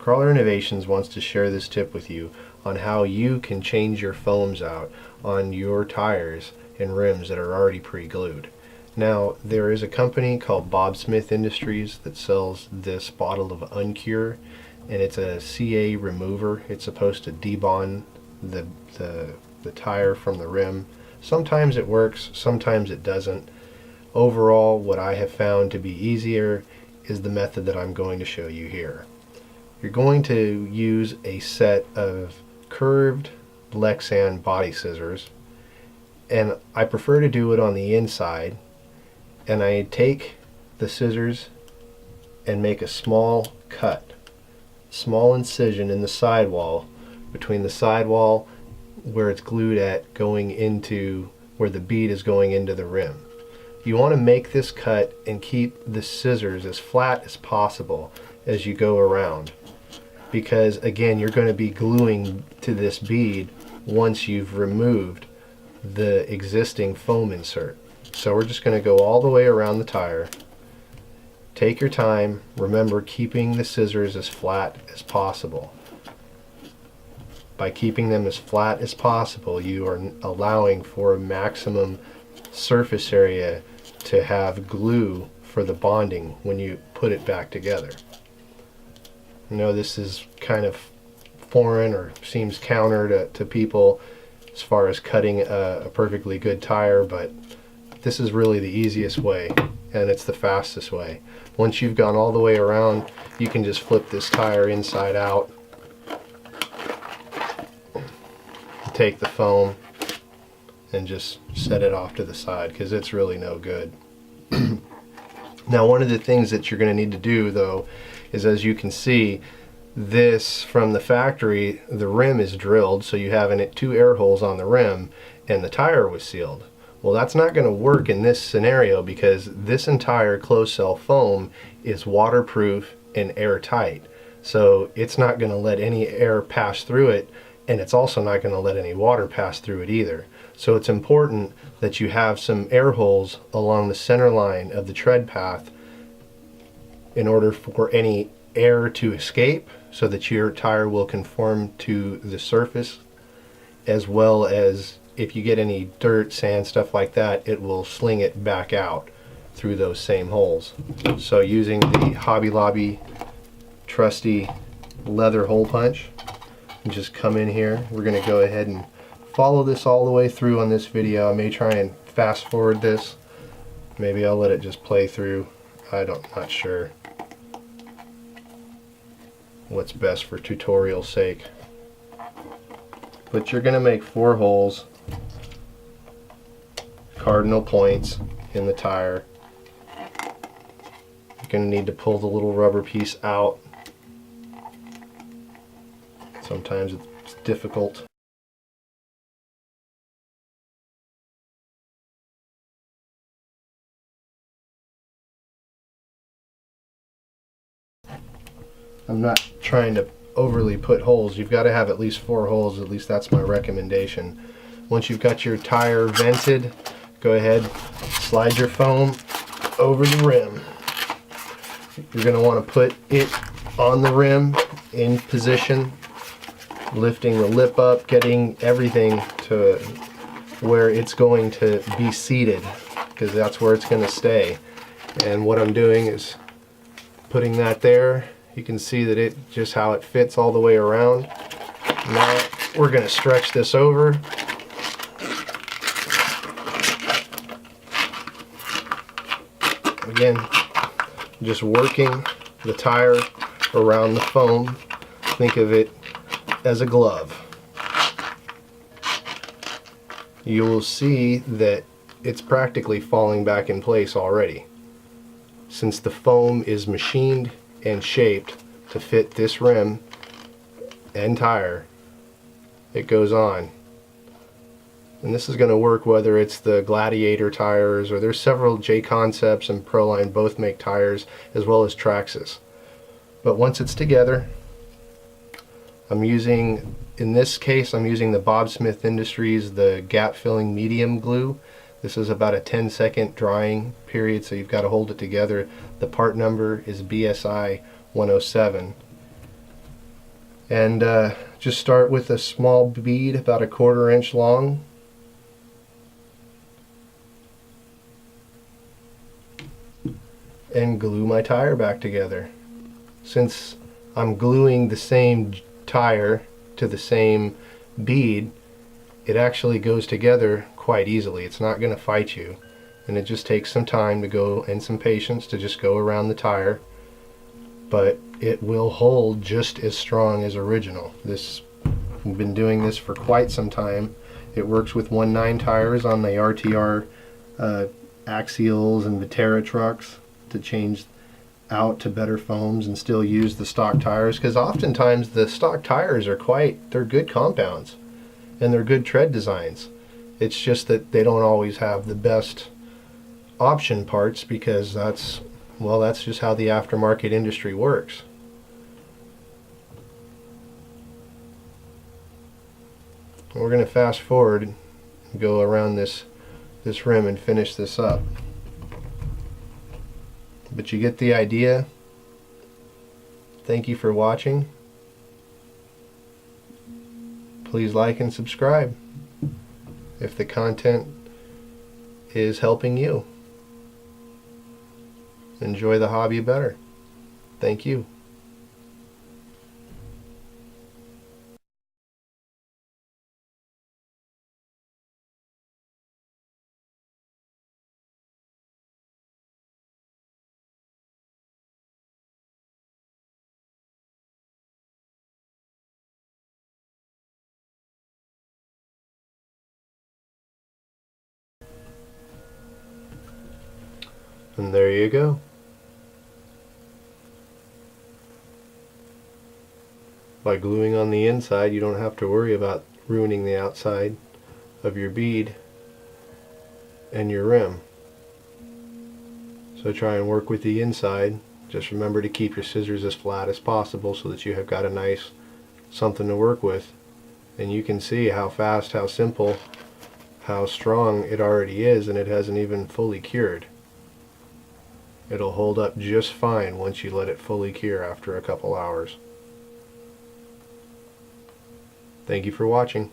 Crawler Innovations wants to share this tip with you on how you can change your foams out on your tires and rims that are already pre-glued. Now, there is a company called Bob Smith Industries that sells this bottle of Uncure, and it's a CA remover. It's supposed to debond the tire from the rim. Sometimes it works, sometimes it doesn't. Overall, what I have found to be easier is the method that I'm going to show you here. You're going to use a set of curved Lexan body scissors, and I prefer to do it on the inside, and I take the scissors and make a small cut, small incision in the sidewall, between the sidewall where it's glued at going into where the bead is going into the rim. You want to make this cut and keep the scissors as flat as possible as you go around, because again, you're going to be gluing to this bead once you've removed the existing foam insert. So we're just going to go all the way around the tire. Take your time. Remember, keeping the scissors as flat as possible. By keeping them as flat as possible, you are allowing for a maximum surface area to have glue for the bonding when you put it back together. I know this is kind of foreign or seems counter to people as far as cutting a perfectly good tire, but this is really the easiest way, and it's the fastest way. Once you've gone all the way around, you can just flip this tire inside out, take the foam, and just set it off to the side, because it's really no good. Now, one of the things that you're going to need to do, though, is, as you can see, this from the factory, the rim is drilled, so you have two air holes on the rim, and the tire was sealed. Well, that's not going to work in this scenario, because this entire closed cell foam is waterproof and airtight, so it's not going to let any air pass through it, and it's also not going to let any water pass through it either. So it's important that you have some air holes along the center line of the tread path in order for any air to escape, so that your tire will conform to the surface, as well as if you get any dirt, sand, stuff like that, it will sling it back out through those same holes. So using the Hobby Lobby trusty leather hole punch, and just come in here. We're going to go ahead and follow this all the way through on this video. I may try and fast forward this. Maybe I'll let it just play through. Not sure what's best for tutorial sake. But you're going to make 4 holes, cardinal points in the tire. You're going to need to pull the little rubber piece out. Sometimes it's difficult. I'm not trying to overly put holes. You've got to have at least 4 holes, at least that's my recommendation. Once you've got your tire vented, go ahead, slide your foam over the rim. You're going to want to put it on the rim in position, lifting the lip up, getting everything to where it's going to be seated, because that's where it's going to stay. And what I'm doing is putting that there. You can see that it just how it fits all the way around. Now we're going to stretch this over. Again, just working the tire around the foam. Think of it as a glove. You will see that it's practically falling back in place already. Since the foam is machined and shaped to fit this rim and tire, it goes on. And this is going to work whether it's the Gladiator tires, or there's several J Concepts and Proline both make tires, as well as Traxxas. But once it's together, I'm using, in this case, I'm using the Bob Smith Industries, the gap filling medium glue. This is about a 10-second drying period, so you've got to hold it together. The part number is BSI 107. And just start with a small bead about 1/4 inch long. And glue my tire back together. Since I'm gluing the same tire to the same bead, it actually goes together quite easily. It's not going to fight you, and it just takes some time to go and some patience to just go around the tire, but it will hold just as strong as original. We've been doing this for quite some time. It works with 1/9 tires on the RTR Axials and Viterra trucks to change out to better foams and still use the stock tires, because oftentimes the stock tires are they're good compounds and they're good tread designs. It's just that they don't always have the best option parts, because that's just how the aftermarket industry works. We're going to fast forward and go around this rim and finish this up. But you get the idea. Thank you for watching. Please like and subscribe if the content is helping you enjoy the hobby better. Thank you. And there you go. By gluing on the inside, you don't have to worry about ruining the outside of your bead and your rim. So try and work with the inside. Just remember to keep your scissors as flat as possible so that you have got a nice something to work with. And you can see how fast, how simple, how strong it already is, and it hasn't even fully cured. It'll hold up just fine once you let it fully cure after a couple hours. Thank you for watching.